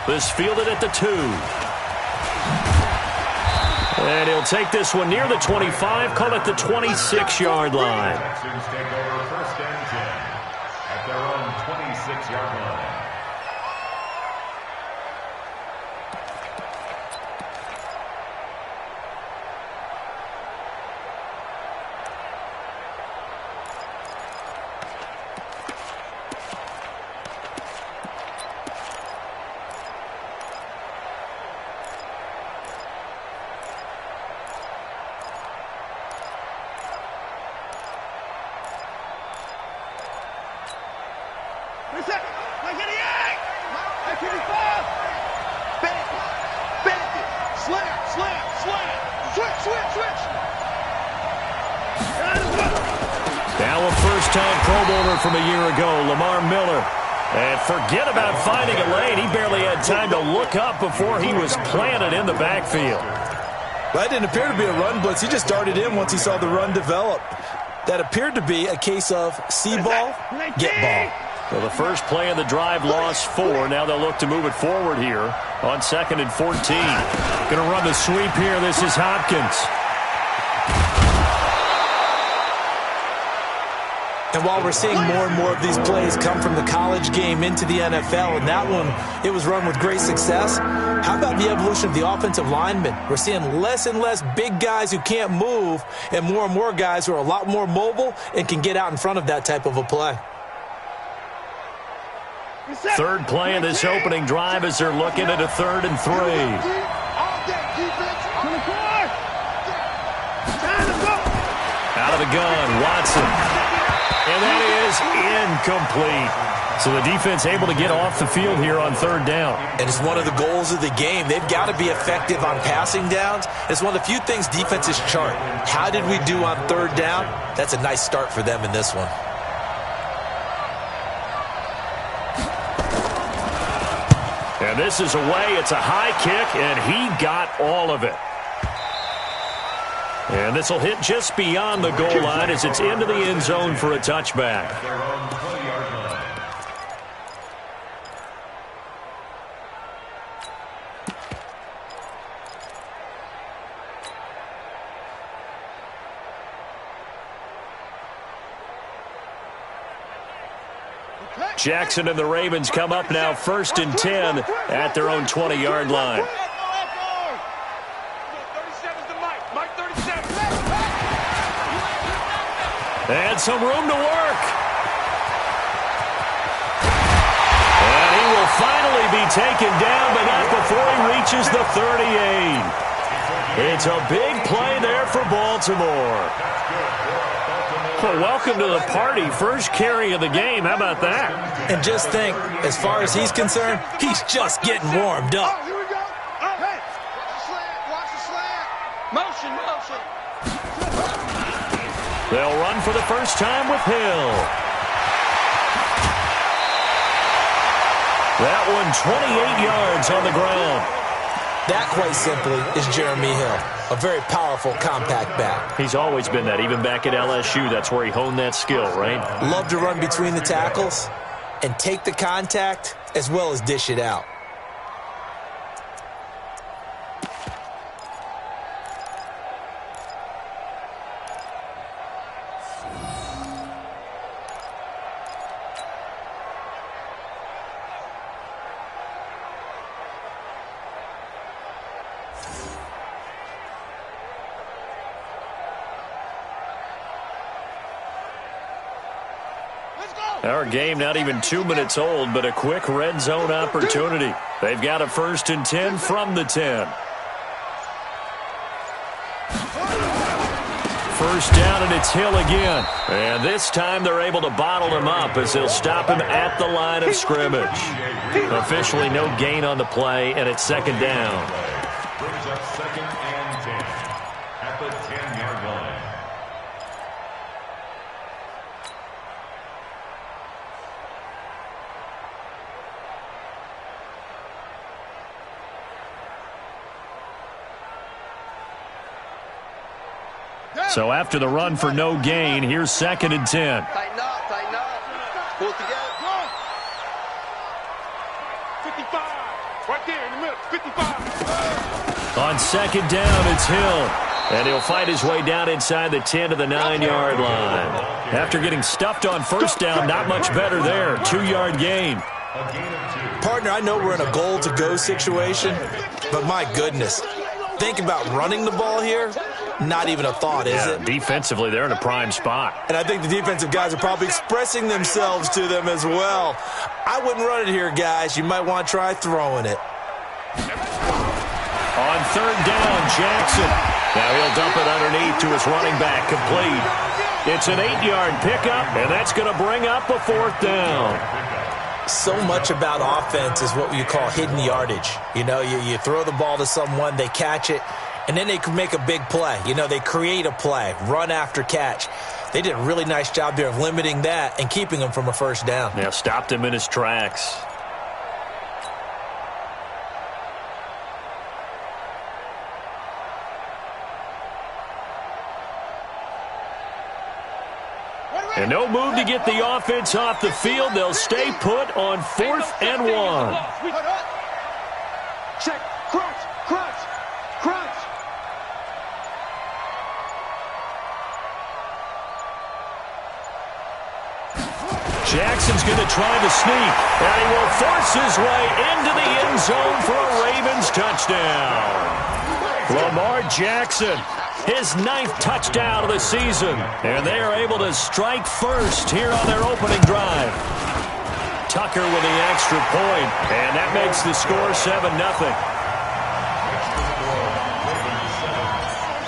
This fielded at the 2. And he'll take this one near the 25, call it the 26-yard line. Texans take over 1st and 10 at their own 26-yard line. Now a first-time Pro Bowler from a year ago, Lamar Miller. And forget about finding a lane. He barely had time to look up before he was planted in the backfield. Well, that didn't appear to be a run blitz. He just darted in once he saw the run develop. That appered to be a case of see ball, get ball. Well, the first play of the drive lost 4. Now they'll look to move it forward here on 2nd and 14. Going to run the sweep here. This is Hopkins. And while we're seeing more and more of these plays come from the college game into the NFL, and that one, it was run with great success, how about the evolution of the offensive linemen? We're seeing less and less big guys who can't move and more guys who are a lot more mobile and can get out in front of that type of a play. Third play of this opening drive as they're looking at a 3rd and 3. Out of the gun, Watson. And that is incomplete. So the defense able to get off the field here on 3rd down. And it's one of the goals of the game. They've got to be effective on passing downs. It's one of the few things defenses chart. How did we do on 3rd down? That's a nice start for them in this one. And this is away. It's a high kick, and he got all of it. And this will hit just beyond the goal line as it's into the end zone for a touchback. Jackson and the Ravens come up now 1st and 10 at their own 20-yard line. And some room to work. And he will finally be taken down, but not before he reaches the 38. It's a big play there for Baltimore. Well, welcome to the party. First carry of the game. How about that? And just think, as far as he's concerned, he's just getting warmed up. Oh, here we go. Oh, hey. Watch the slant. Motion. They'll run for the first time with Hill. That one 28 yards on the ground. That, quite simply, is Jeremy Hill. A very powerful, compact back. He's always been that. Even back at LSU, that's where he honed that skill, right? Love to run between the tackles and take the contact as well as dish it out. Our game not even 2 minutes old, but a quick red zone opportunity. They've got a 1st and 10 from the 10. First down, and it's Hill again. And this time they're able to bottle him up as they'll stop him at the line of scrimmage. Officially no gain on the play, and it's 2nd down. Brings up 2nd and 10 at the 10-yard line. So after the run for no gain, here's 2nd and 10. Tighten up. Pull it together. 55. Right there in the middle, 55. On second down, it's Hill. And he'll fight his way down inside the 10 to the 9-yard line. After getting stuffed on first down, not much better there. 2-yard gain. Partner, I know we're in a goal-to-go situation, but my goodness, think about running the ball here. Not even a thought, is it? Defensively, they're in a prime spot. And I think the defensive guys are probably expressing themselves to them as well. I wouldn't run it here, guys. You might want to try throwing it. On third down, Jackson. Now he'll dump it underneath to his running back, complete. It's an 8-yard pickup, and that's going to bring up a fourth down. So much about offense is what you call hidden yardage. You know, you throw the ball to someone, they catch it, and then they can make a big play. You know, they create a play, run after catch. They did a really nice job there of limiting that and keeping him from a first down. Yeah, stopped him in his tracks. And no move to get the offense off the field. They'll stay put on 4th and 1. Check, crunch, crunch, crunch. Jackson's going to try to sneak, and he will force his way into the end zone for a Ravens touchdown. Lamar Jackson, his 9th touchdown of the season, and they are able to strike first here on their opening drive. Tucker with the extra point, and that makes the score 7-0.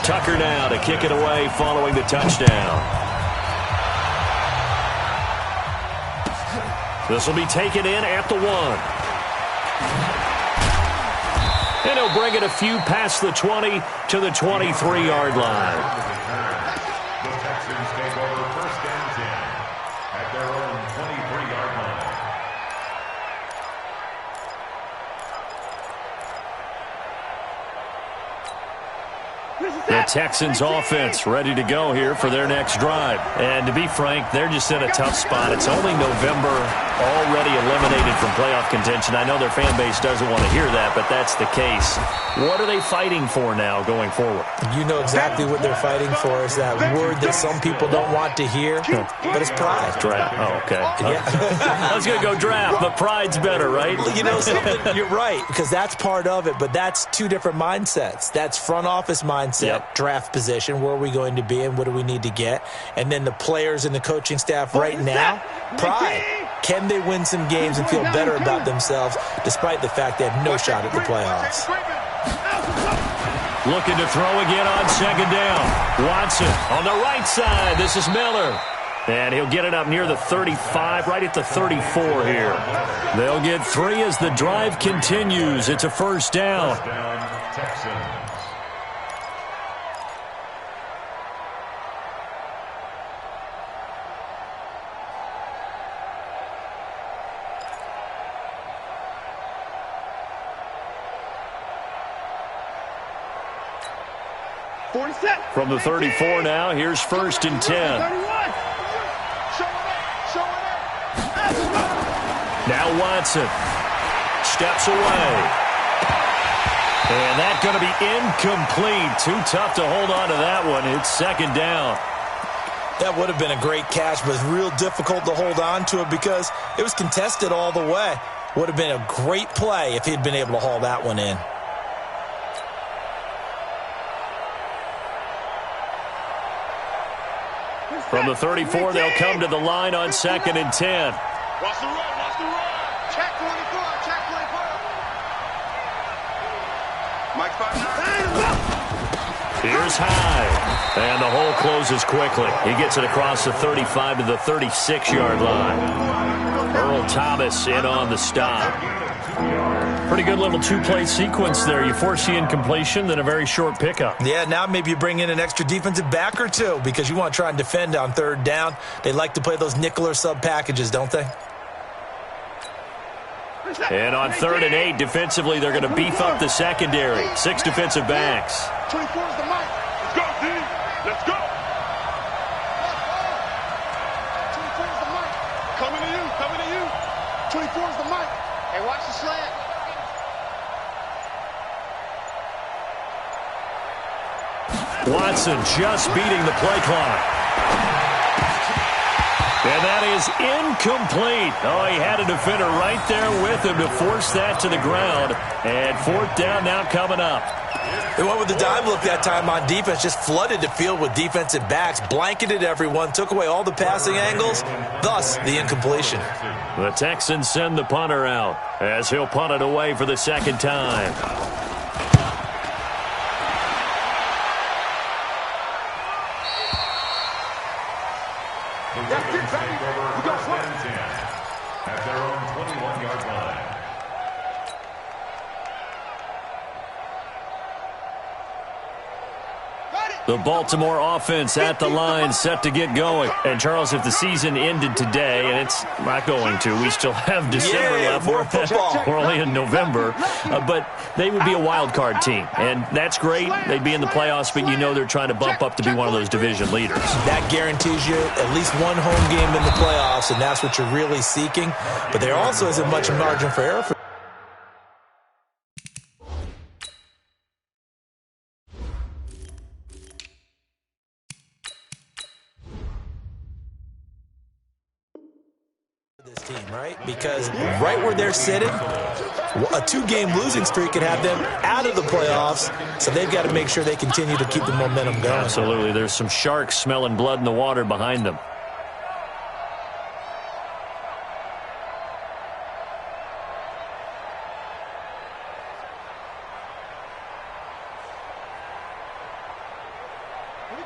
Tucker now to kick it away following the touchdown. This will be taken in at the 1. And he'll bring it a few past the 20 to the 23-yard line. The Texans take over 1st and 10 at their own 23-yard line. The Texans offense ready to go here for their next drive. And to be frank, they're just in a tough spot. It's only November, already eliminated from playoff contention. I know their fan base doesn't want to hear that, but that's the case. What are they fighting for now going forward? You know exactly what they're fighting for is that word that some people don't want to hear, but it's pride. Draft. Oh, okay. Yeah. I was going to go draft, but pride's better, right? You know something? You're right, because that's part of it, but that's two different mindsets. That's front office mindset, draft position, where are we going to be and what do we need to get? And then the players and the coaching staff right now, pride. Can they win some games and feel better about themselves despite the fact they have no shot at the playoffs? Looking to throw again on second down. Watson on the right side. This is Miller. And he'll get it up near the 35, right at the 34 here. They'll get 3 as the drive continues. It's a first down. First down, Texans. From the 34 now, here's 1st and 10. Now Watson steps away. And that's going to be incomplete. Too tough to hold on to that one. It's 2nd down. That would have been a great catch, but it's real difficult to hold on to it because it was contested all the way. Would have been a great play if he'd been able to haul that one in. From the 34, they'll come to the line on 2nd and 10. Watch the run, watch the run. Check 24, check 24. Mike 5. Here's Hyde. And the hole closes quickly. He gets it across the 35 to the 36-yard line. Earl Thomas in on the stop. Pretty good little 2-play sequence there. You force the incompletion, then a very short pickup. Yeah, now maybe you bring in an extra defensive back or two because you want to try and defend on 3rd down. They like to play those nickel or sub packages, don't they? And on 3rd and 8, defensively, they're going to beef up the secondary. 6 defensive backs. 24 is the mic. Let's go, D. Let's go. 24 is the mic. Coming to you, coming to you. 24 is the mic. Hey, watch the slant. Watson just beating the play clock. And that is incomplete. Oh, he had a defender right there with him to force that to the ground. And fourth down now coming up. They went with the dime look that time on defense, just flooded the field with defensive backs, blanketed everyone, took away all the passing angles, thus the incompletion. The Texans send the punter out as he'll punt it away for the second time. That's it, baby. We got first and 10 at their own 21-yard line. The Baltimore offense at the line, set to get going. And, Charles, if the season ended today, and it's not going to, we still have December left. More football. We're only in November. But they would be a wild card team. And that's great. They'd be in the playoffs, but you know they're trying to bump up to be one of those division leaders. That guarantees you at least one home game in the playoffs, and that's what you're really seeking. But there also isn't much margin for error for this team, right? Because right where they're sitting, a two-game losing streak could have them out of the playoffs, so they've got to make sure they continue to keep the momentum going. Absolutely. There's some sharks smelling blood in the water behind them.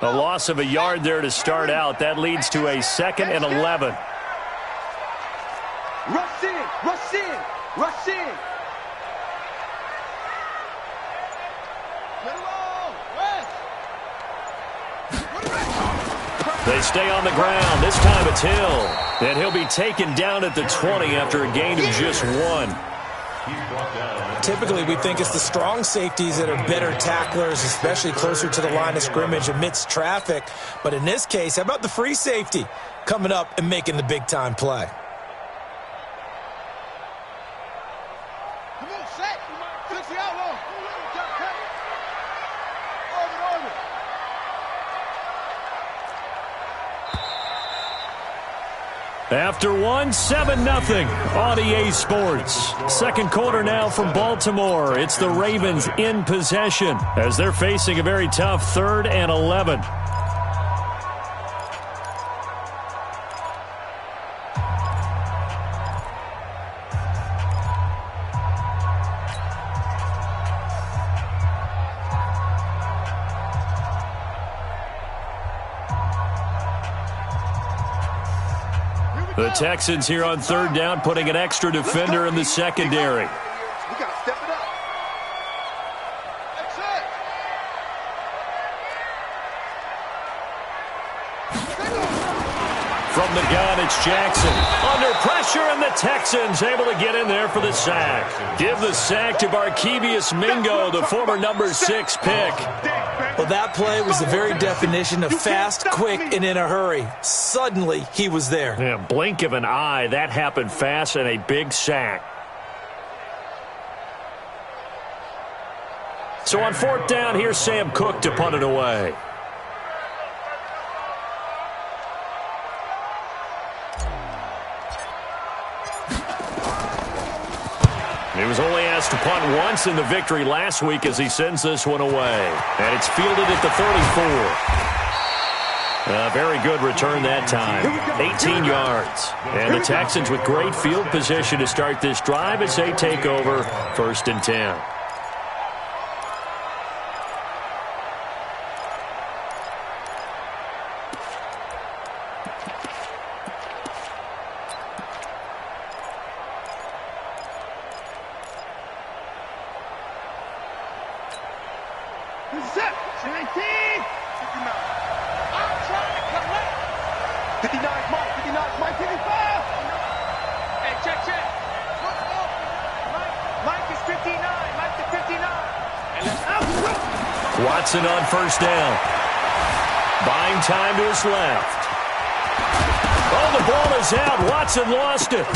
A loss of a yard there to start out. That leads to a 2nd and 11. Rush in, rush in, rush in. Let it roll, West. They stay on the ground. This time it's Hill. And he'll be taken down at the 20 after a gain of just 1. Typically, we think it's the strong safeties that are better tacklers, especially closer to the line of scrimmage amidst traffic. But in this case, how about the free safety coming up and making the big-time play? Come on, set. Fix the outlaw. Orbit. After 1, 7-0 on EA Sports. Second quarter now from Baltimore. It's the Ravens in possession as they're facing a very tough 3rd and 11. The Texans here on 3rd down, putting an extra defender in the secondary. We got to step it up. That's it. From the gun, it's Jackson. Under pressure, and the Texans able to get in there for the sack. Give the sack to Barkevious Mingo, the former number 6 pick. Well, that play was the very definition of fast, quick, and in a hurry. Suddenly, he was there. Yeah, blink of an eye. That happened fast, and a big sack. So on 4th down, here's Sam Cook to punt it away. He was only asked to punt once in the victory last week as he sends this one away. And it's fielded at the 34. A very good return that time. 18 yards. And the Texans with great field position to start this drive as they take over 1st and 10. Set. 19. I'm trying to collect. 59 Mike. 59 Mike. 55. Hey, check. Mike is 59. Mike is 59. And let's out. Watson on 1st down. Buying time to his left. Oh, the ball is out. Watson lost it.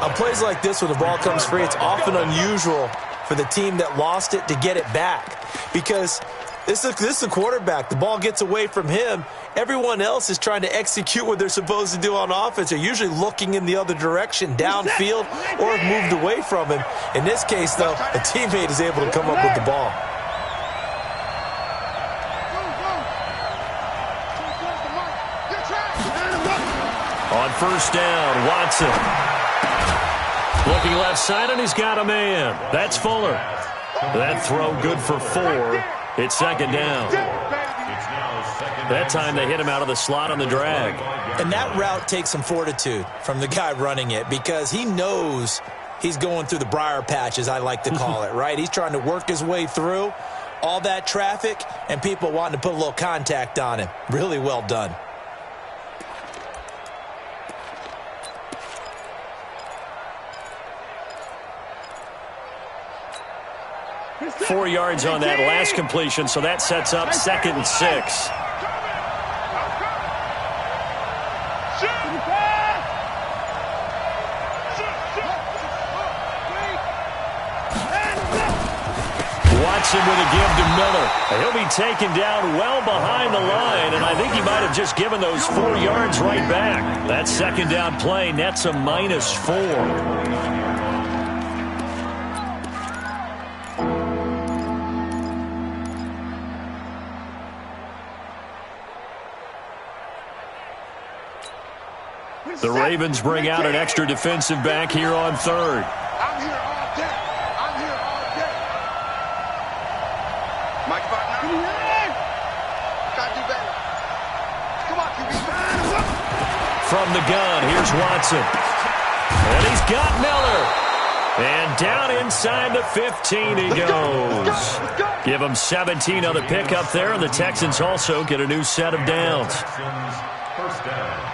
On plays like this, when the ball comes free, it's often unusual for the team that lost it to get it back. Because this is a quarterback. The ball gets away from him. Everyone else is trying to execute what they're supposed to do on offense. They're usually looking in the other direction, downfield, or have moved away from him. In this case, though, a teammate is able to come up with the ball. On first down, Watson. Looking left side, and he's got a man. That's Fuller. That throw good for 4. It's second down. That time they hit him out of the slot on the drag. And that route takes some fortitude from the guy running it because he knows he's going through the briar patch, as I like to call it, right? He's trying to work his way through all that traffic and people wanting to put a little contact on him. Really well done. Four yards on that last completion, so that sets up 2nd and 6. Watson with a give to Miller. He'll be taken down well behind the line, and I think he might have just given those 4 yards right back. That second down play nets a -4. The Ravens bring out an extra defensive back here on 3rd. I'm here all day. I'm here all day. Mike Barton. Gotta do better. Come on, QB. From the gun, here's Watson. And he's got Miller. And down inside the 15 he goes. Give him 17 on the pickup there, and the Texans also get a new set of downs. First down.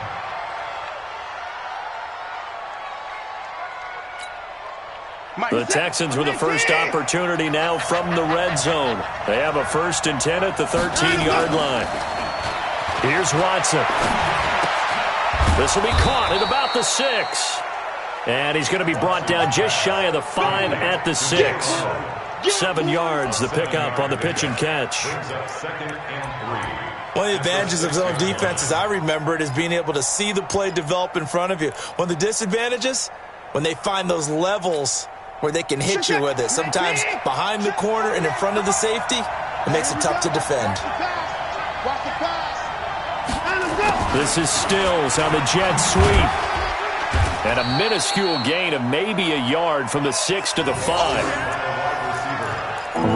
The Texans with the first opportunity now from the red zone. They have a 1st and 10 at the 13-yard line. Here's Watson. This will be caught at about the 6. And he's going to be brought down just shy of the 5 at the 6. 7 yards, the pickup on the pitch and catch. One of the advantages of zone defense, as I remember it, is being able to see the play develop in front of you. One of the disadvantages, when they find those levels where they can hit you with it. Sometimes behind the corner and in front of the safety, it makes it tough to defend. This is Stills on the jet sweep. And a minuscule gain of maybe a yard from the 6 to the 5.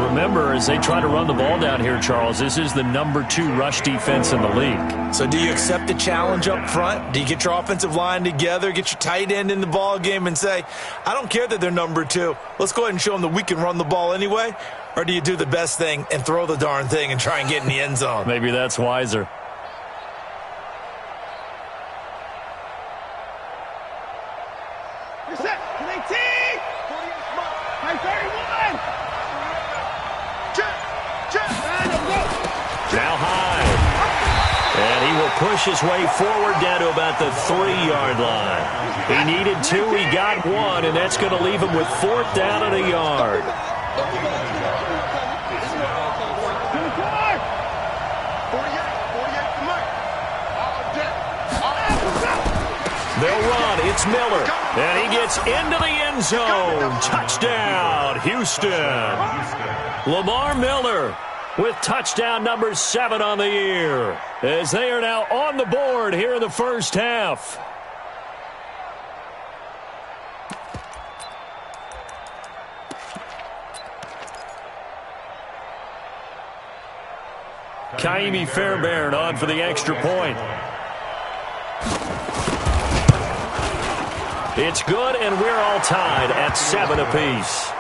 Remember, as they try to run the ball down here, Charles, this is the #2 rush defense in the league. So do you accept the challenge up front? Do you get your offensive line together, get your tight end in the ball game and say, I don't care that they're #2. Let's go ahead and show them that we can run the ball anyway? Or do you do the best thing and throw the darn thing and try and get in the end zone? Maybe that's wiser. You're set. 19. 31. Now high. And he will push his way forward down to about the 3-yard line. He needed 2, he got 1, and that's going to leave him with 4th down and a yard. They'll run. It's Miller. And he gets into the end zone. Touchdown, Houston. Lamar Miller with touchdown number 7 on the year, as they are now on the board here in the first half. Kaimi Fairbairn on for the extra point. It's good, and we're all tied at 7 apiece.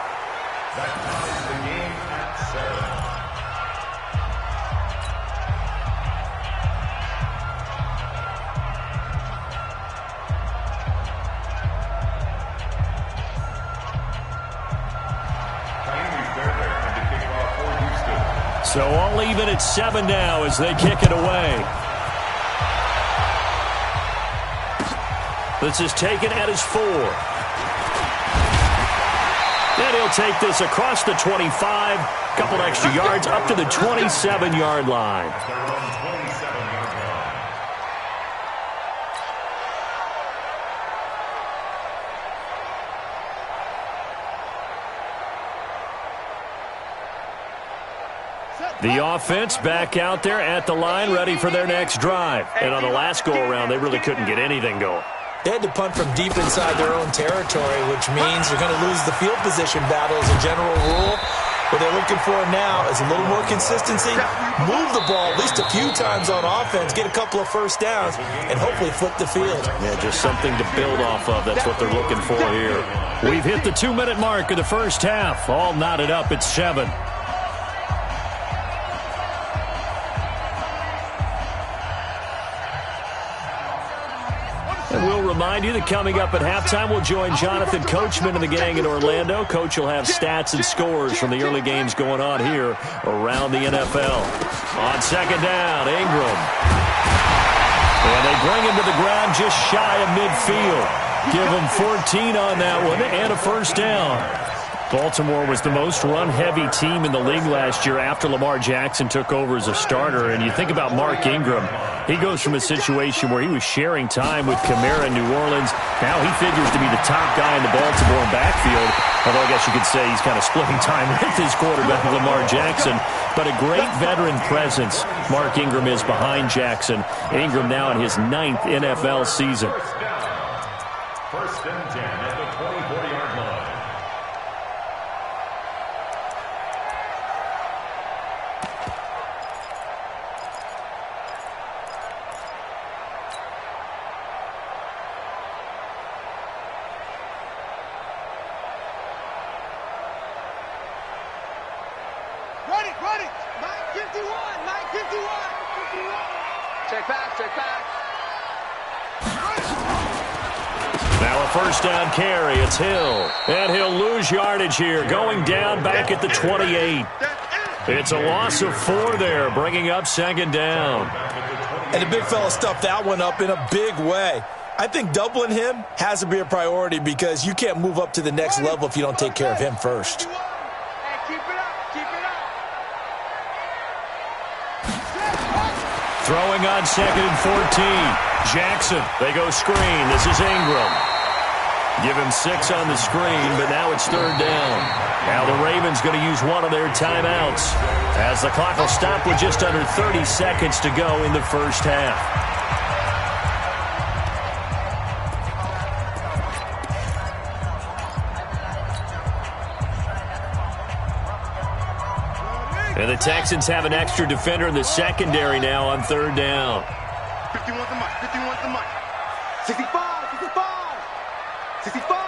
So all even at 7 now as they kick it away. This is taken at his 4. And he'll take this across the 25, a couple extra yards up to the 27-yard line. The offense back out there at the line, ready for their next drive. And on the last go-around, they really couldn't get anything going. They had to punt from deep inside their own territory, which means they're going to lose the field position battle as a general rule. What they're looking for now is a little more consistency, move the ball at least a few times on offense, get a couple of first downs, and hopefully flip the field. Yeah, just something to build off of. That's what they're looking for here. We've hit the 2-minute mark of the first half. All knotted up at 7. And we'll remind you that coming up at halftime, we'll join Jonathan Coachman and the gang in Orlando. Coach will have stats and scores from the early games going on here around the NFL. On second down, Ingram. And they bring him to the ground just shy of midfield. Give him 14 on that one and a first down. Baltimore was the most run-heavy team in the league last year after Lamar Jackson took over as a starter. And you think about Mark Ingram, he goes from a situation where he was sharing time with Kamara in New Orleans. Now he figures to be the top guy in the Baltimore backfield. Although I guess you could say he's kind of splitting time with his quarterback, Lamar Jackson. But a great veteran presence Mark Ingram is behind Jackson. Ingram now in his 9th NFL season. First and 10 at the 24-yard line. Run it! 951! Check back. Now a first down carry. It's Hill. And he'll lose yardage here, going down back at the 28. It's a loss of 4 there, bringing up second down. And the big fella stuffed that one up in a big way. I think doubling him has to be a priority because you can't move up to the next level if you don't take care of him first. Throwing on second and 14. Jackson, they go screen. This is Ingram. Give him 6 on the screen, but now it's third down. Now the Ravens going to use one of their timeouts as the clock will stop with just under 30 seconds to go in the first half. And the Texans have an extra defender in the secondary now on third down. 51's the mic. 65. 65.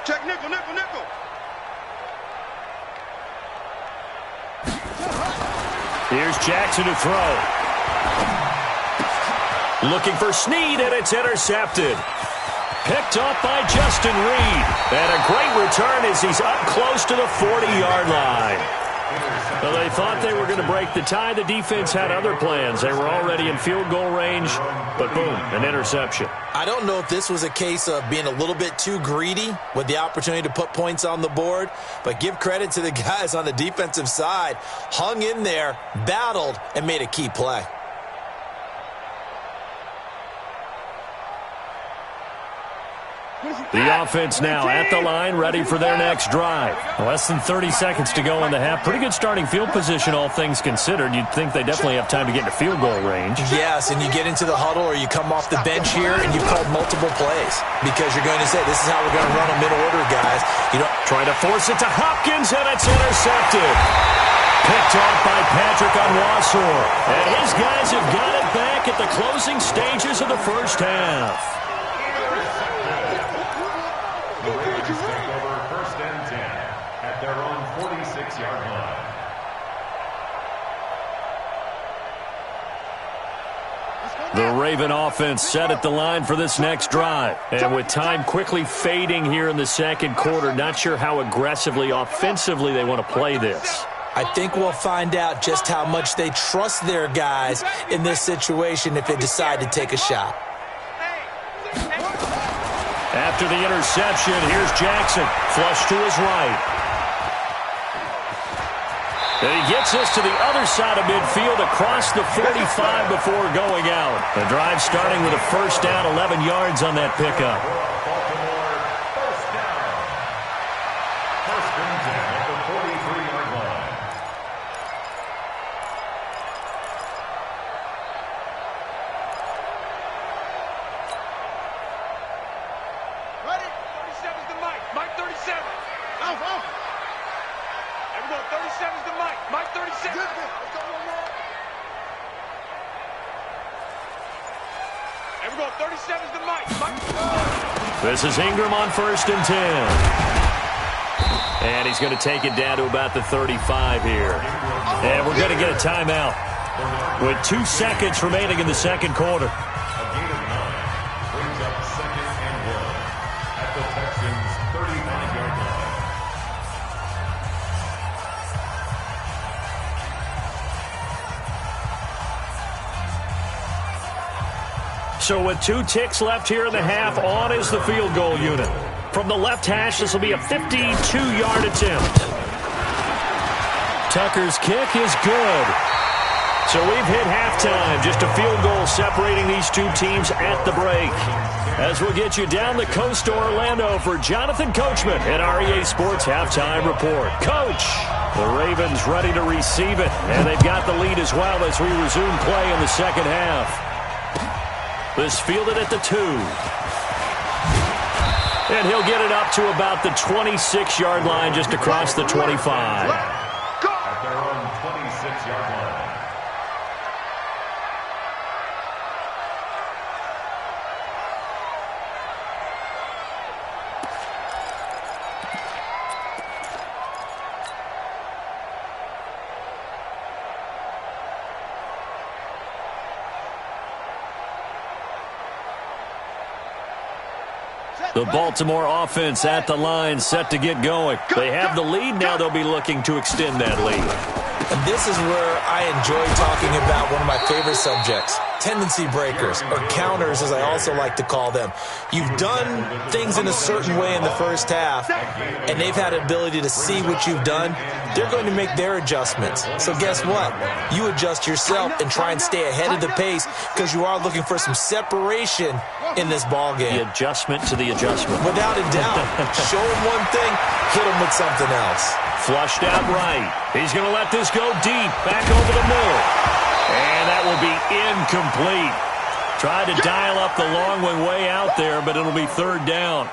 Check, nickel. Here's Jackson to throw. Looking for Snead, and it's intercepted. Picked up by Justin Reed. And a great return as he's up close to the 40-yard line. Well, they thought they were going to break the tie. The defense had other plans. They were already in field goal range, but boom, an interception. I don't know if this was a case of being a little bit too greedy with the opportunity to put points on the board, but give credit to the guys on the defensive side. Hung in there, battled, and made a key play. The offense now at the line, ready for their next drive. Less than 30 seconds to go in the half. Pretty good starting field position, all things considered. You'd think they definitely have time to get into field goal range. Yes, and you get into the huddle or you come off the bench here and you've called multiple plays because you're going to say, this is how we're going to run them in order, guys. You don't try to force it to Hopkins, and it's intercepted. Picked off by Patrick Onwuasor. And his guys have got it back at the closing stages of the first half. The Ravens take over first and 10 at their own 46-yard line. The Raven offense set at the line for this next drive. And with time quickly fading here in the second quarter, not sure how aggressively, offensively they want to play this. I think we'll find out just how much they trust their guys in this situation if they decide to take a shot. After the interception, here's Jackson. Flush to his right. And he gets this to the other side of midfield across the 45 before going out. The drive starting with a first down, 11 yards on that pickup. Baltimore, first down. First and 10 at the 43-yard line. Ready? 37's the Mike. Mike 37. Off, off. Everyone, 37's the Mike. Mike 37. Good, good. Let's go, man. Everyone, 37's the Mike. Mike. This is Ingram on first and 10. And he's going to take it down to about the 35 here. And we're going to get a timeout with 2 seconds remaining in the second quarter. A gain of 9 brings up second and 1 at the Texans' 39-yard line. So with 2 ticks left here in the half, on is the field goal unit. From the left hash, this will be a 52-yard attempt. Tucker's kick is good. So we've hit halftime. Just a field goal separating these two teams at the break. As we'll get you down the coast to Orlando for Jonathan Coachman at REA Sports Halftime Report. Coach, the Ravens ready to receive it, and they've got the lead as well as we resume play in the second half. This fielded at the 2. And he'll get it up to about the 26-yard line, just across the 25. At their own 26-yard line. The Baltimore offense at the line, set to get going. They have the lead. Now they'll be looking to extend that lead. And this is where I enjoy talking about one of my favorite subjects, tendency breakers, or counters as I also like to call them. You've done things in a certain way in the first half, and they've had an ability to see what you've done. They're going to make their adjustments. So guess what? You adjust yourself and try and stay ahead of the pace because you are looking for some separation in this ball game. The adjustment to the adjustment. Without a doubt. Show him one thing, hit him with something else. Flushed out right. He's going to let this go deep. Back over the middle. And that will be incomplete. Tried to dial up the long one way out there, but it'll be third down.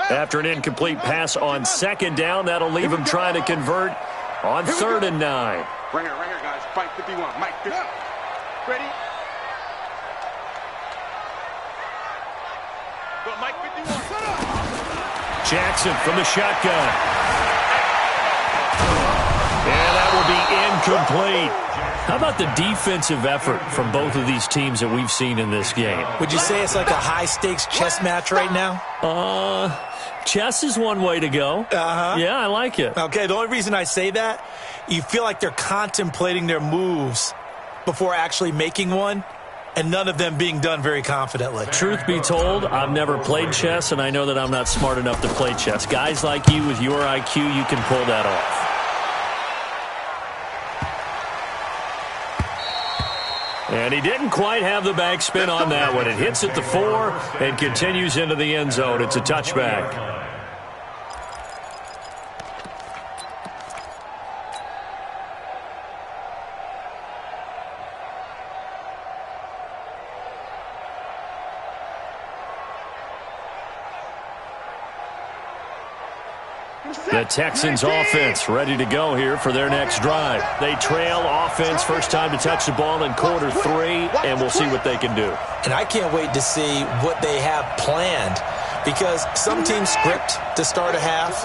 After an incomplete pass on second down, that'll leave him trying to convert on third and 9. Right here, guys. Mike 51. Mike 50. Ready? Go, Mike 51. Jackson from the shotgun. And that will be incomplete. How about the defensive effort from both of these teams that we've seen in this game? Would you say it's like a high-stakes chess match right now? Chess is one way to go. Uh-huh. Yeah, I like it. Okay, the only reason I say that, you feel like they're contemplating their moves before actually making one, and none of them being done very confidently. Truth be told, I've never played chess, and I know that I'm not smart enough to play chess. Guys like you with your IQ, you can pull that off. And he didn't quite have the backspin on that one. It hits at the 4 and continues into the end zone. It's a touchback. The Texans offense ready to go here for their next drive. They trail offense, first time to touch the ball in quarter 3, and we'll see what they can do. And I can't wait to see what they have planned because some teams script to start a half.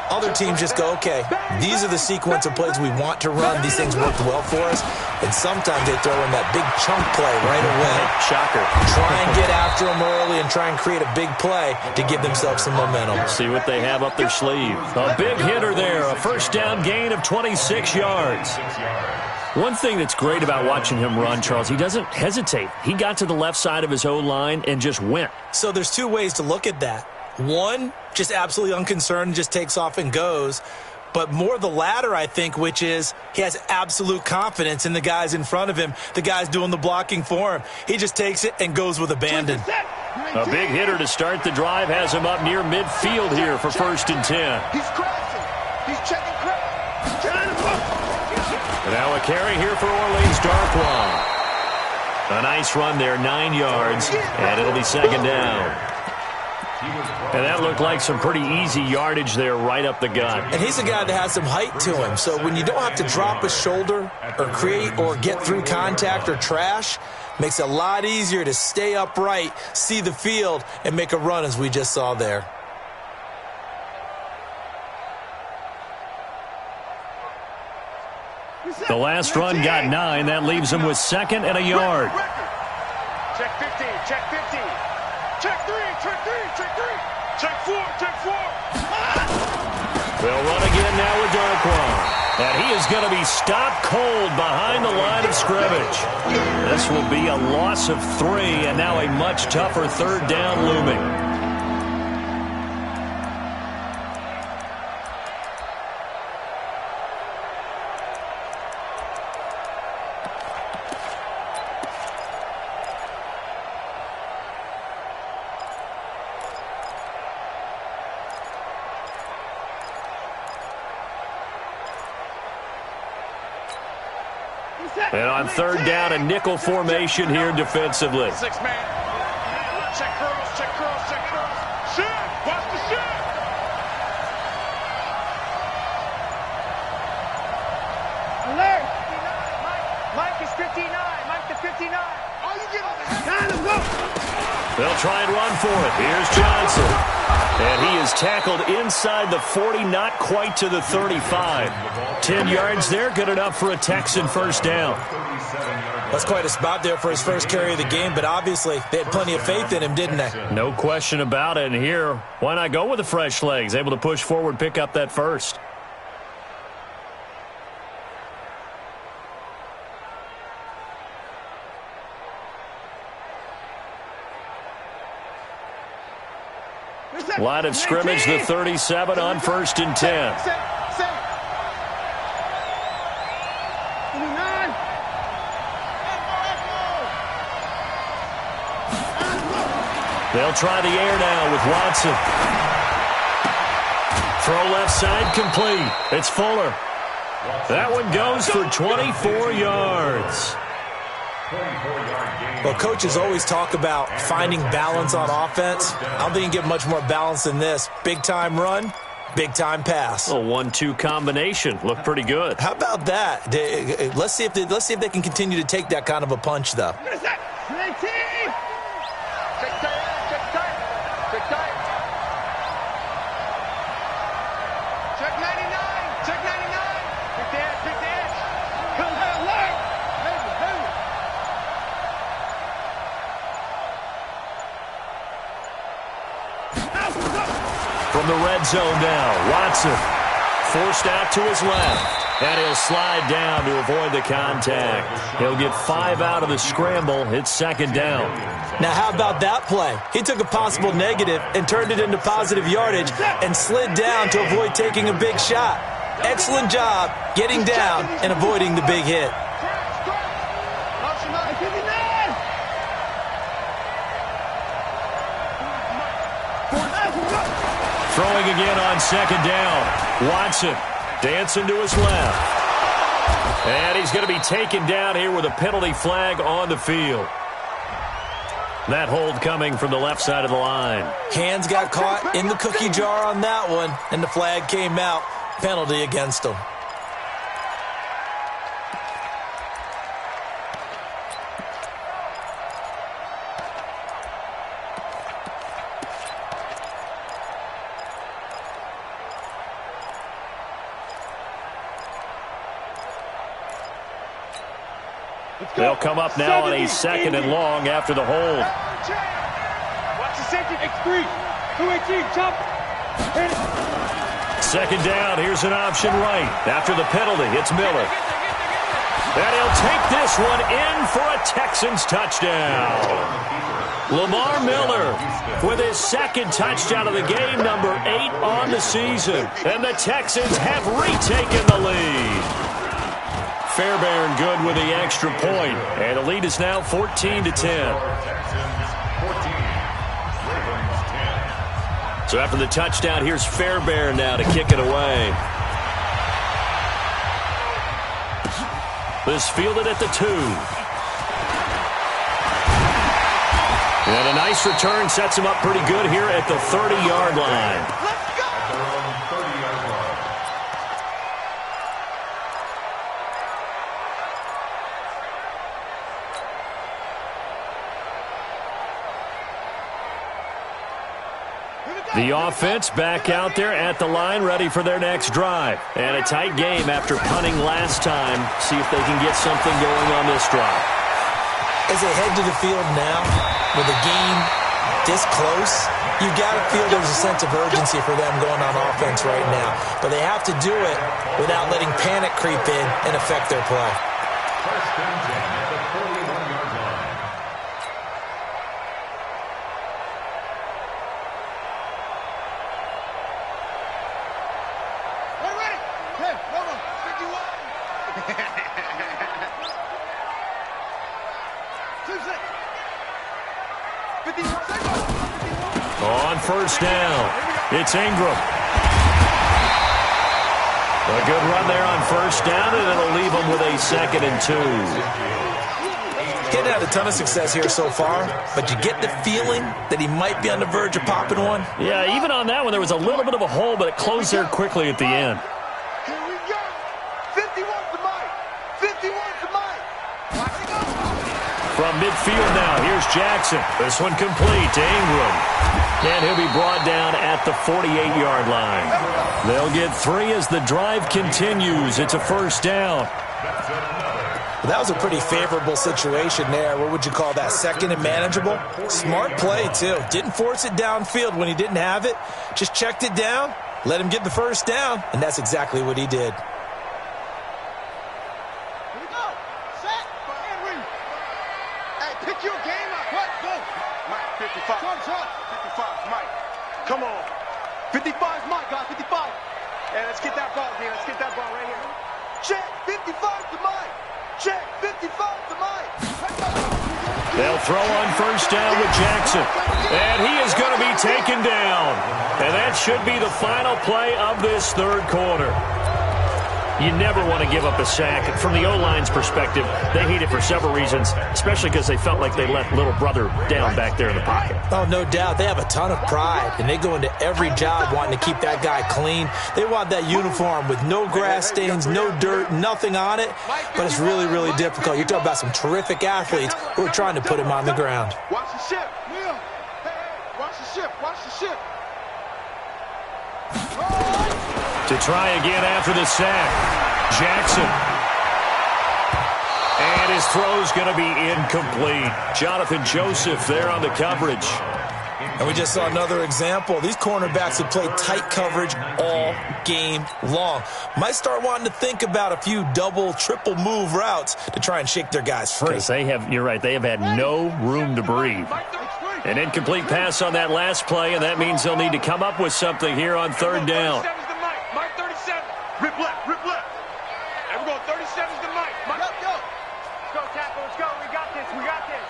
Other teams just go, okay, these are the sequence of plays we want to run. These things worked well for us. And sometimes they throw in that big chunk play right away. Shocker. Try and get after them early and try and create a big play to give themselves some momentum. See what they have up their sleeve. A big hitter there. A first down gain of 26 yards. One thing that's great about watching him run, Charles, he doesn't hesitate. He got to the left side of his O-line and just went. So there's two ways to look at that. One, just absolutely unconcerned, just takes off and goes. But more the latter, I think, which is he has absolute confidence in the guys in front of him, the guys doing the blocking for him. He just takes it and goes with abandon. A big hitter to start the drive has him up near midfield here for 1st and 10. He's crossing. He's checking cross. He's trying to push. Now a carry here for Orleans Darkwan. A nice run there, 9 yards, and it'll be 2nd down. And that looked like some pretty easy yardage there right up the gut. And he's a guy that has some height to him. So when you don't have to drop a shoulder or create or get through contact or trash, makes it a lot easier to stay upright, see the field, and make a run as we just saw there. The last run got 9. That leaves him with 2nd and a yard. Check 15. Check 15. Check 3. Check 3. Check 3. Check 4. Check 4. They'll run again now with Darkwan. And he is going to be stopped cold behind the line of scrimmage. This will be a loss of 3, and now a much tougher 3rd down looming. And on 3rd down, a nickel formation here defensively. 6-man. Check curls, check curls, check curls. Shit! Watch the shit! Alert! Mike is 59. Mike the 59. Oh, you get on the time to go. They'll try and run for it. Here's Johnson. And he is tackled inside the 40, not quite to the 35. 10 yards there, good enough for a Texan 1st down. That's quite a spot there for his first carry of the game, but obviously they had plenty of faith in him, didn't they? No question about it. And here, why not go with the fresh legs? Able to push forward, pick up that first. Line of scrimmage, the 37 on 1st and 10. They'll try the air now with Watson. Throw left side complete. It's Fuller. That one goes for 24 yards. Well, coaches always talk about finding balance on offense. I don't think you can get much more balance than this. Big-time run, big-time pass. A 1-2 combination. Looked pretty good. How about that? Let's see if they can continue to take that kind of a punch, though. From the red zone now, Watson forced out to his left, and he'll slide down to avoid the contact. He'll get 5 out of the scramble. It's 2nd down. Now, how about that play? He took a possible negative and turned it into positive yardage and slid down to avoid taking a big shot. Excellent job getting down and avoiding the big hit. Throwing again on 2nd down. Watson dancing to his left. And he's going to be taken down here with a penalty flag on the field. That hold coming from the left side of the line. Hands got caught in the cookie jar on that one, and the flag came out. Penalty against him. They'll come up now on a 2nd and long after the hold. Watch the safety. X3. 218. Jump. 2nd down. Here's an option right. After the penalty, it's Miller. And he'll take this one in for a Texans touchdown. Lamar Miller with his 2nd touchdown of the game, number 8 on the season. And the Texans have retaken the lead. Fairbairn good with the extra point. And the lead is now 14-10. So after the touchdown, here's Fairbairn now to kick it away. This fielded at the 2. And a nice return sets him up pretty good here at the 30-yard line. The offense back out there at the line, ready for their next drive. And a tight game after punting last time. See if they can get something going on this drive. As they head to the field now, with the game this close, you've got to feel there's a sense of urgency for them going on offense right now. But they have to do it without letting panic creep in and affect their play. First and 10 at the 41-yard line. Ready? Hey, come on. 51. On 1st down, it's Ingram. A good run there on 1st down, and it'll leave them with a 2nd and 2. He hadn't had a ton of success here so far, but you get the feeling that he might be on the verge of popping one. Yeah, even on that one, there was a little bit of a hole, but it closed there quickly at the end. Here we go. 51 to Mike. 51 to Mike. Watch it go. From midfield now, here's Jackson. This one complete to Ingram. And he'll be brought down at the 48-yard line. They'll get 3 as the drive continues. It's a 1st down. Well, that was a pretty favorable situation there. What would you call that? 2nd and manageable? Smart play, too. Didn't force it downfield when he didn't have it. Just checked it down, let him get the 1st down, and that's exactly what he did. Here we go. Set. And we. Hey, pick your game up. What? Go. Mike, 55. 55, Mike. Come on. 55 is Mike, guys. 55. Hey, let's get that ball, man. Let's get that ball right here. Check. 55 to Mike. Check. 55 to Mike. They'll throw on 1st down with Jackson. And he is going to be taken down. And that should be the final play of this 3rd quarter. You never want to give up a sack. From the O-line's perspective, they hate it for several reasons, especially because they felt like they let little brother down back there in the pocket. Oh, no doubt. They have a ton of pride, and they go into every job wanting to keep that guy clean. They want that uniform with no grass stains, no dirt, nothing on it, but it's really, really difficult. You're talking about some terrific athletes who are trying to put him on the ground. Watch the ship. Neil. Hey, watch the ship. Watch the ship. To try again after the sack, Jackson. And his throw's going to be incomplete. Jonathan Joseph there on the coverage. And we just saw another example. These cornerbacks have played tight coverage all game long. Might start wanting to think about a few double, triple move routes to try and shake their guys free. Because you're right, they have had no room to breathe. An incomplete pass on that last play, and that means they'll need to come up with something here on 3rd down. Mike 37. Rip left, rip left. And we're going 37's to Mike. Mike, go. Let's go, tackle, let's go. We got this, we got this.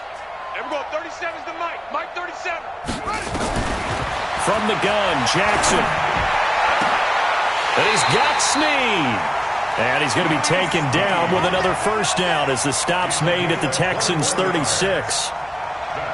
And we're going 37's to Mike. Mike 37. Ready. From the gun, Jackson. And he's got Snead. And he's going to be taken down with another 1st down as the stop's made at the Texans' 36.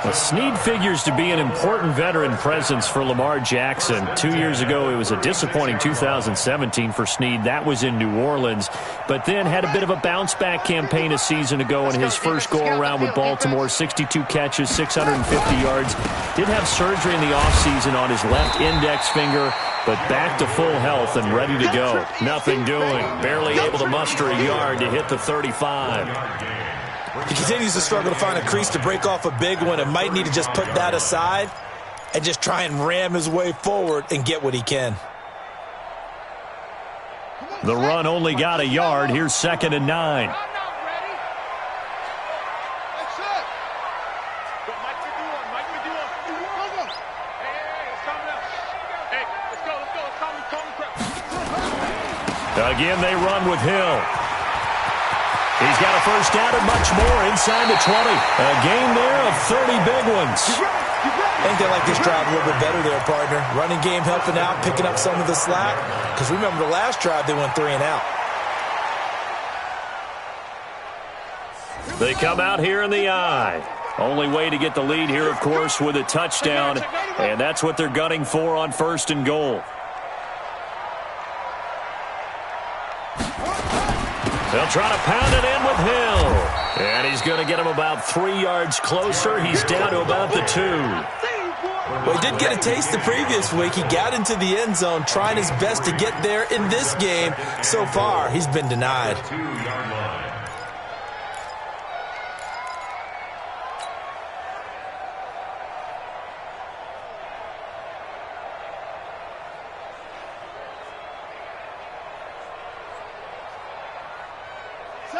Well, Snead figures to be an important veteran presence for Lamar Jackson. 2 years ago, it was a disappointing 2017 for Snead. That was in New Orleans. But then had a bit of a bounce-back campaign a season ago in his first go-around with Baltimore. 62 catches, 650 yards. Did have surgery in the offseason on his left index finger, but back to full health and ready to go. Nothing doing. Barely able to muster a yard to hit the 35. He continues to struggle to find a crease to break off a big one and might need to just put that aside and just try and ram his way forward and get what he can. The run only got a yard. Here's 2nd and 9. Again, they run with Hill. He's got a first down and much more inside the 20. A gain there of 30 big ones. I think they like this drive a little bit better there, partner. Running game helping out, picking up some of the slack. Because remember, the last drive, they went 3 and out. They come out here in the eye. Only way to get the lead here, of course, with a touchdown. And that's what they're gunning for on 1st and goal. They'll try to pound it in with Hill. And he's going to get him about 3 yards closer. He's down to about the 2. Well, he did get a taste the previous week. He got into the end zone, trying his best to get there in this game. So far, he's been denied.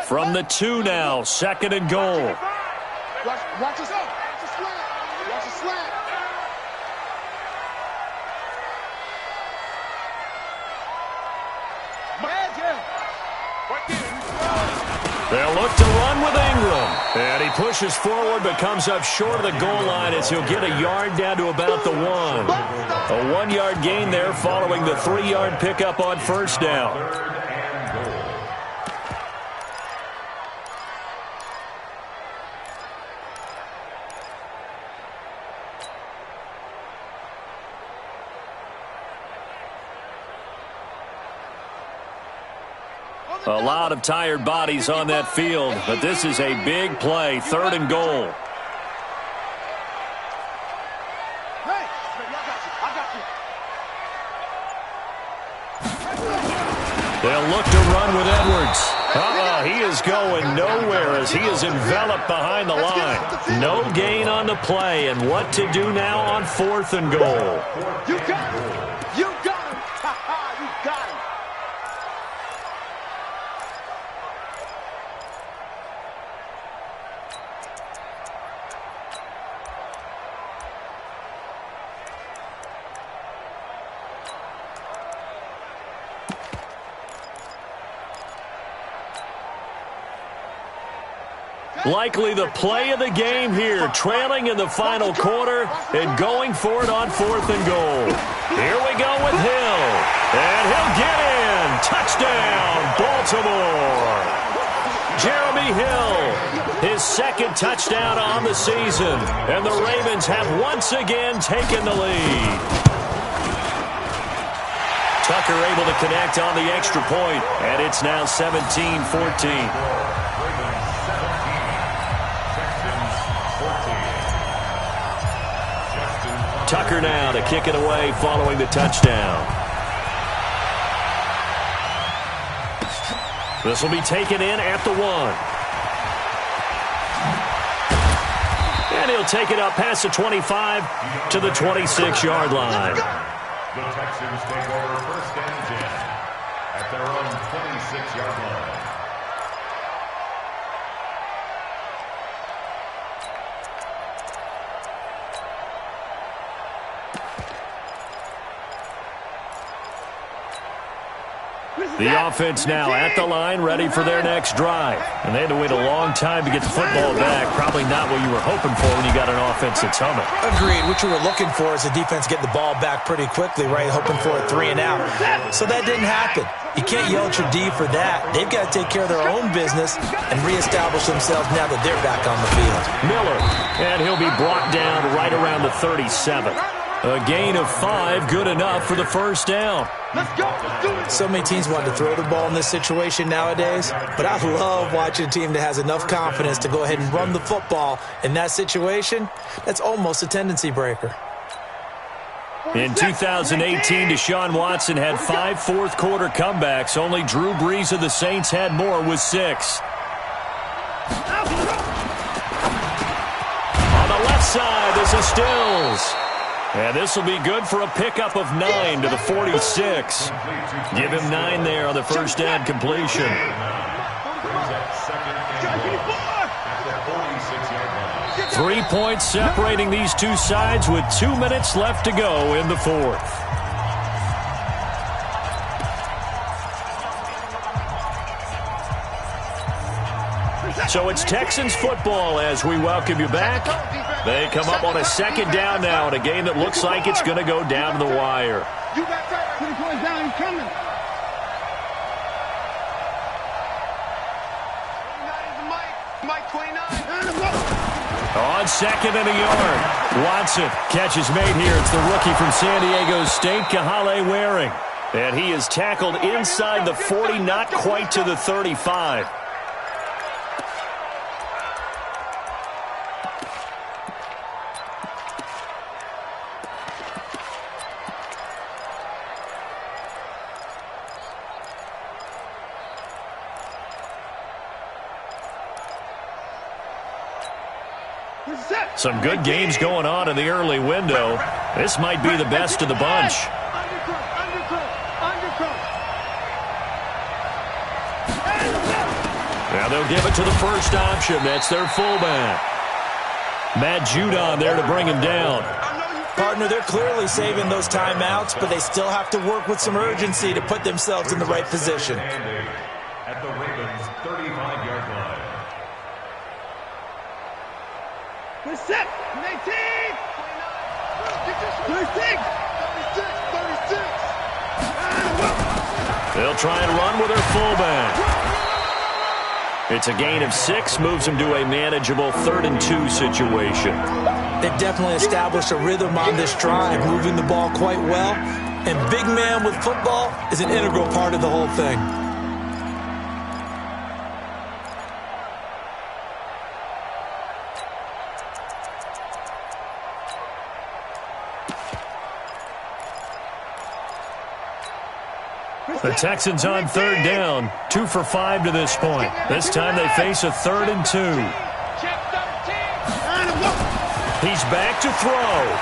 From the 2 now, 2nd and goal. Watch the slant. Watch the slant. They'll look to run with Ingram. And he pushes forward but comes up short of the goal line as he'll get a yard down to about the 1. A 1-yard gain there following the 3-yard pickup on 1st down. A lot of tired bodies on that field, but this is a big play, 3rd and goal. Hey, I got you. They'll look to run with Edwards. He is going nowhere as he is enveloped behind the line. No gain on the play, and what to do now on 4th and goal. You got him. You got him. You got him. Likely the play of the game here, trailing in the final quarter and going for it on 4th and goal. Here we go with Hill. And he'll get in. Touchdown, Baltimore. Jeremy Hill, his 2nd touchdown on the season. And the Ravens have once again taken the lead. Tucker able to connect on the extra point, and it's now 17-14. Tucker now to kick it away following the touchdown. This will be taken in at the 1. And he'll take it up past the 25 to the 26-yard line. The Texans take over 1st and 10 at their own 26-yard line. The offense now at the line, ready for their next drive. And they had to wait a long time to get the football back. Probably not what you were hoping for when you got an offense that's humming. Agreed. What you were looking for is the defense get the ball back pretty quickly, right? Hoping for a 3 and out. So that didn't happen. You can't yell at your D for that. They've got to take care of their own business and reestablish themselves now that they're back on the field. Miller, and he'll be brought down right around the 37. A gain of 5, good enough for the first down. Let's go. Let's do it. So many teams want to throw the ball in this situation nowadays, but I love watching a team that has enough confidence to go ahead and run the football in that situation. That's almost a tendency breaker. In 2018, Deshaun Watson had 5 fourth-quarter comebacks. Only Drew Brees of the Saints had more with 6. On the left side, this is Stills. And this will be good for a pickup of 9 to the 46. Give him 9 there on the first down completion. 3 points separating these two sides with 2 minutes left to go in the fourth. So it's Texans football as we welcome you back. They come up on a second down now in a game that looks like it's going to go down to the wire. You got that. 20 points down. He's coming. Mike 29. On second and a yard. Watson, catch is made here. It's the rookie from San Diego State, Kahale Waring. And he is tackled inside the 40, not quite to the 35. Some good games going on in the early window. This might be the best of the bunch. Now they'll give it to the first option. That's their fullback. Matt Judon there to bring him down. Partner, they're clearly saving those timeouts, but they still have to work with some urgency to put themselves in the right position. At the Ravens' 35-yard line. We're set. 18. 36. 36. They'll try and run with their fullback. It's a gain of 6, moves them to a manageable 3rd and 2 situation. They've definitely established a rhythm on this drive, moving the ball quite well. And big man with football is an integral part of the whole thing. The Texans on 3rd down, 2 for 5 to this point. This time they face a 3rd and 2. He's back to throw.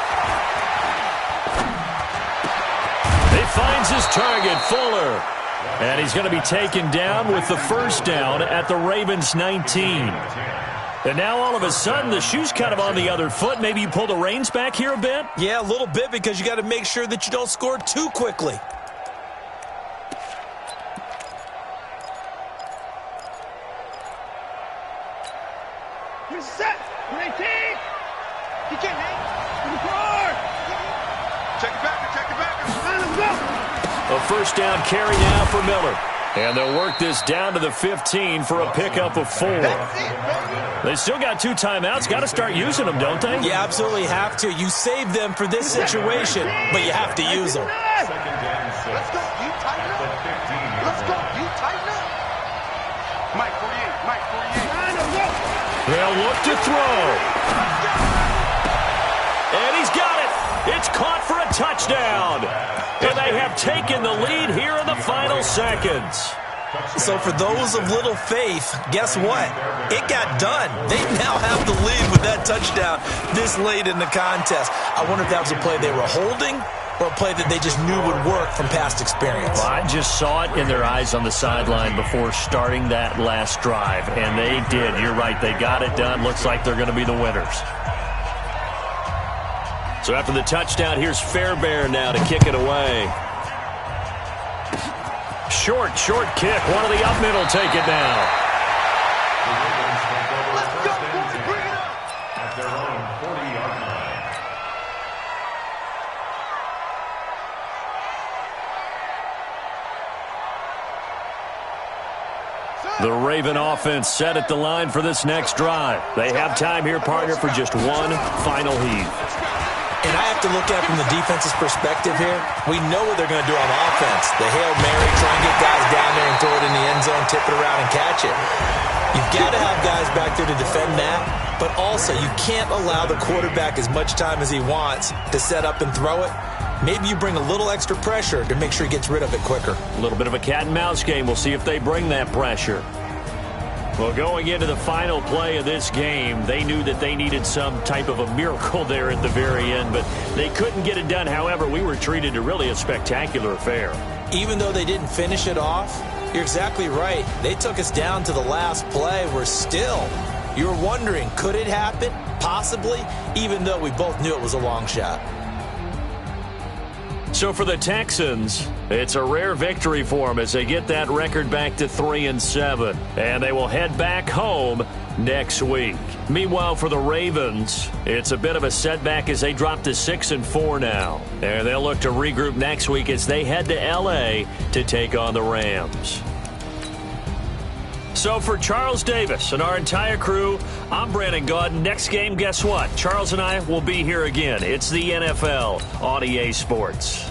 He finds his target, Fuller. And he's going to be taken down with the first down at the Ravens' 19. And now all of a sudden the shoe's kind of on the other foot. Maybe you pull the reins back here a bit? Yeah, a little bit, because you got to make sure that you don't score too quickly. You're set. 18. He can't hang. In the car. Check it back. Check it back. Let's go. A first down carry now for Miller. And they'll work this down to the 15 for a pickup of 4. They still got 2 timeouts. Got to start using them, don't they? You absolutely have to. You save them for this situation, but you have to use them. Let's go. You tighten up. Let's go. You tighten up. Mike 48. Mike 48. They'll look to throw. And he's got it. It's caught for a touchdown. And they have taken the lead here in the final seconds. So for those of little faith, guess what? It got done. They now have the lead with that touchdown this late in the contest. I wonder if that was a play they were holding or a play that they just knew would work from past experience. Well, I just saw it in their eyes on the sideline before starting that last drive, and they did. You're right. They got it done. Looks like they're going to be the winners. So after the touchdown, here's Fairbairn now to kick it away. Short kick. One of the up middle take it now. Let's go, boys. Bring it up. At their own 40-yard line. The Raven offense set at the line for this next drive. They have time here, partner, for just one final heave. And I have to look at it from the defense's perspective here. We know what they're going to do on offense. The Hail Mary, try and get guys down there and throw it in the end zone, tip it around and catch it. You've got to have guys back there to defend that, but also you can't allow the quarterback as much time as he wants to set up and throw it. Maybe you bring a little extra pressure to make sure he gets rid of it quicker. A little bit of a cat and mouse game. We'll see if they bring that pressure. Well, going into the final play of this game, they knew that they needed some type of a miracle there at the very end, but they couldn't get it done. However, we were treated to really a spectacular affair. Even though they didn't finish it off, you're exactly right. They took us down to the last play. You're wondering, could it happen? Possibly, even though we both knew it was a long shot. So for the Texans, it's a rare victory for them as they get that record back to 3-7. And they will head back home next week. Meanwhile, for the Ravens, it's a bit of a setback as they drop to 6-4 now. And they'll look to regroup next week as they head to L.A. to take on the Rams. So for Charles Davis and our entire crew, I'm Brandon Gaudin. Next game, guess what? Charles and I will be here again. It's the NFL on EA Sports.